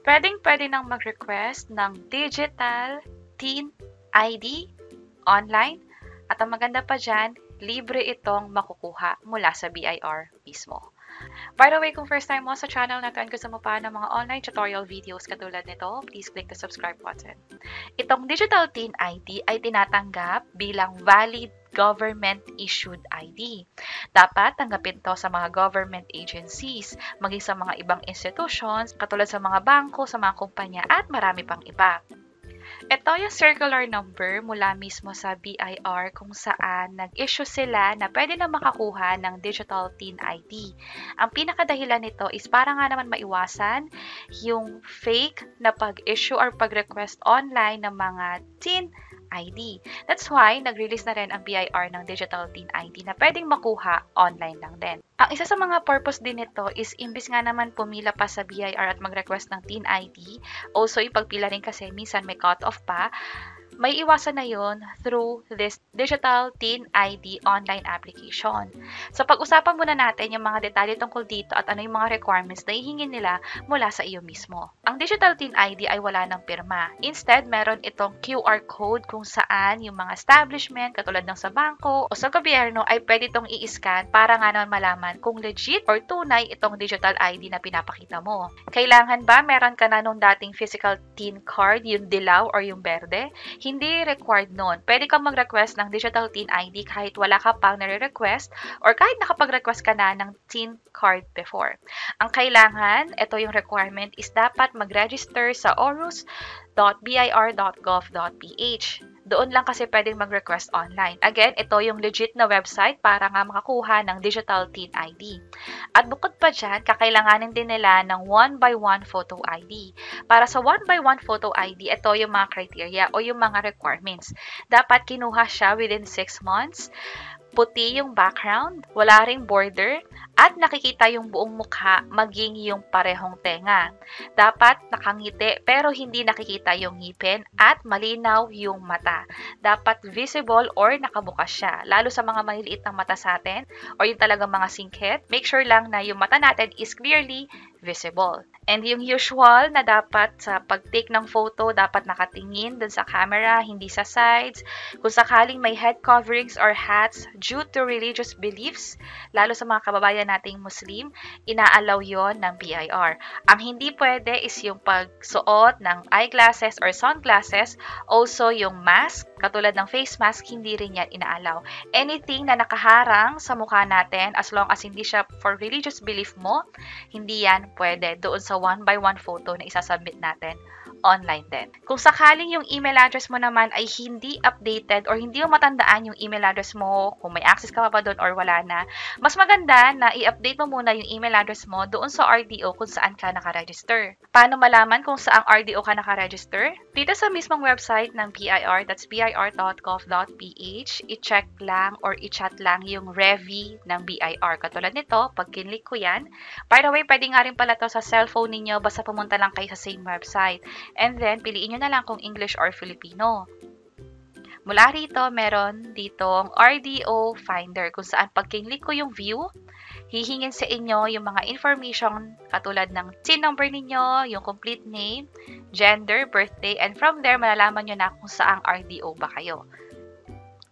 Pwedeng-pwede nang mag-request ng digital TIN ID online at ang maganda pa dyan, libre itong makukuha mula sa BIR mismo. By the way, kung first time mo sa channel na to and gusto mo pa ng mga online tutorial videos katulad nito, please click the subscribe button. Itong digital TIN ID ay tinatanggap bilang valid government-issued ID. Dapat tanggapin to sa mga government agencies, maging sa mga ibang institutions, katulad sa mga bangko, sa mga kumpanya, at marami pang iba. Ito yung circular number mula mismo sa BIR kung saan nag-issue sila na pwede na makakuha ng digital TIN ID. Ang pinakadahilan nito is para nga naman maiwasan yung fake na pag-issue or pag-request online ng mga TIN ID. That's why, nag-release na rin ang BIR ng digital TIN ID na pwedeng makuha online lang din. Ang isa sa mga purpose din nito is imbis nga naman pumila pa sa BIR at mag-request ng TIN ID, also ipagpila rin kasi minsan may cut-off pa, may iwasan na yon through this digital TIN ID online application. So pag-usapan muna natin yung mga detalye tungkol dito at ano yung mga requirements na hihingin nila mula sa iyo mismo. Ang digital TIN ID ay wala ng pirma. Instead, meron itong QR code kung saan yung mga establishment katulad ng sa bangko o sa gobyerno ay pwede itong i-scan para nga naman malaman kung legit or tunay itong digital ID na pinapakita mo. Kailangan ba meron ka na nung dating physical TIN card, yung dilaw or yung berde? Hindi required nun. Pwede kang mag-request ng digital TIN ID kahit wala ka pang nare-request or kahit nakapag-request ka na ng TIN card before. Ang kailangan, ito yung requirement, is dapat mag-register sa orus.bir.gov.ph. Doon lang kasi pwedeng mag-request online. Again, ito yung legit na website para nga makakuha ng digital TIN ID. At bukod pa dyan, kakailanganin din nila ng 1x1 photo ID. Para sa 1x1 photo ID, ito yung mga criteria o yung mga requirements. Dapat kinuha siya within 6 months, puti yung background, wala ring border, at nakikita yung buong mukha maging yung parehong tenga. Dapat nakangiti pero hindi nakikita yung ngipin at malinaw yung mata. Dapat visible or nakabukas siya. Lalo sa mga maliliit ng mata sa atin or yung talagang mga singkit, make sure lang na yung mata natin is clearly visible. And yung usual na dapat sa pag-take ng photo, dapat nakatingin dun sa camera, hindi sa sides. Kung sakaling may head coverings or hats due to religious beliefs, lalo sa mga kababayan nating Muslim, inaalaw yon ng BIR. Ang hindi pwede is yung pagsuot ng eyeglasses or sunglasses, also yung mask, katulad ng face mask, hindi rin yan inaalaw. Anything na nakaharang sa mukha natin, as long as hindi siya for religious belief mo, hindi yan pwede doon sa 1x1 photo na isasubmit natin online din. Kung sakaling yung email address mo naman ay hindi updated or hindi mo matandaan yung email address mo, kung may access ka pa ba doon or wala na, mas maganda na i-update mo muna yung email address mo doon sa RDO kung saan ka nakaregister. Paano malaman kung saang RDO ka nakaregister? Dito sa mismong website ng BIR, that's bir.gov.ph, i-check lang or i-chat lang yung Revi ng BIR. Katulad nito, pag kinlik ko yan, by the way, pwede nga rin pala to sa cellphone ninyo, basta pumunta lang kayo sa same website. And then, piliin nyo na lang kung English or Filipino. Mula rito, meron ditong RDO Finder kung saan pag kinlik ko yung view, hihingin sa inyo yung mga information katulad ng TIN number ninyo, yung complete name, gender, birthday, and from there, malalaman nyo na kung saang RDO ba kayo.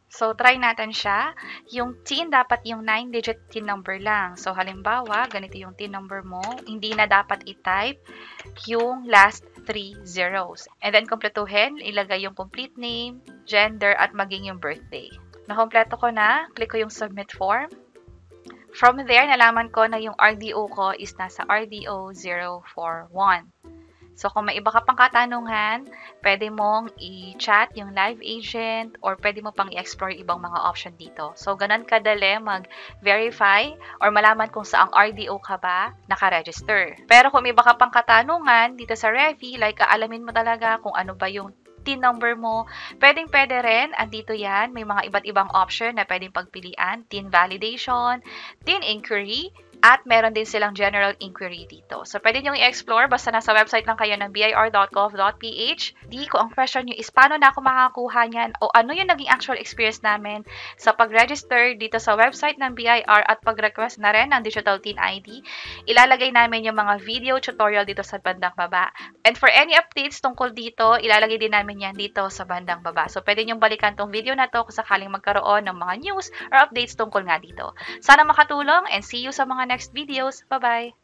So, try natin siya. Yung TIN, dapat yung 9-digit TIN number lang. So, halimbawa, ganito yung TIN number mo. Hindi na dapat i-type yung last 3 zeros. And then, kumpletuhin, ilagay yung complete name, gender, at maging yung birthday. Nakompleto ko na. Click ko yung submit form. From there, nalaman ko na yung RDO ko is nasa RDO 041. So, kung may iba ka pang katanungan, pwede mong i-chat yung live agent or pwede mo pang i-explore ibang mga option dito. So, ganun kadali mag-verify or malaman kung saang RDO ka ba nakaregister. Pero kung may iba ka pang katanungan dito sa Revi, like alamin mo talaga kung ano ba yung TIN number mo, pwede rin, andito yan, may mga iba't ibang option na pwedeng pagpilian, TIN validation, TIN inquiry, At meron din silang general inquiry dito. So, pwede nyo i-explore. Basta nasa website lang kayo ng bir.gov.ph. Kung ang question nyo is paano na ako makakakuha niyan o ano yung naging actual experience namin sa pag-register dito sa website ng BIR at pag-request na rin ng Digital Teen ID, ilalagay namin yung mga video tutorial dito sa bandang baba. And for any updates tungkol dito, ilalagay din namin yan dito sa bandang baba. So, pwede nyo balikan tong video na to kung sakaling magkaroon ng mga news or updates tungkol nga dito. Sana makatulong and see you sa mga next videos. Bye-bye!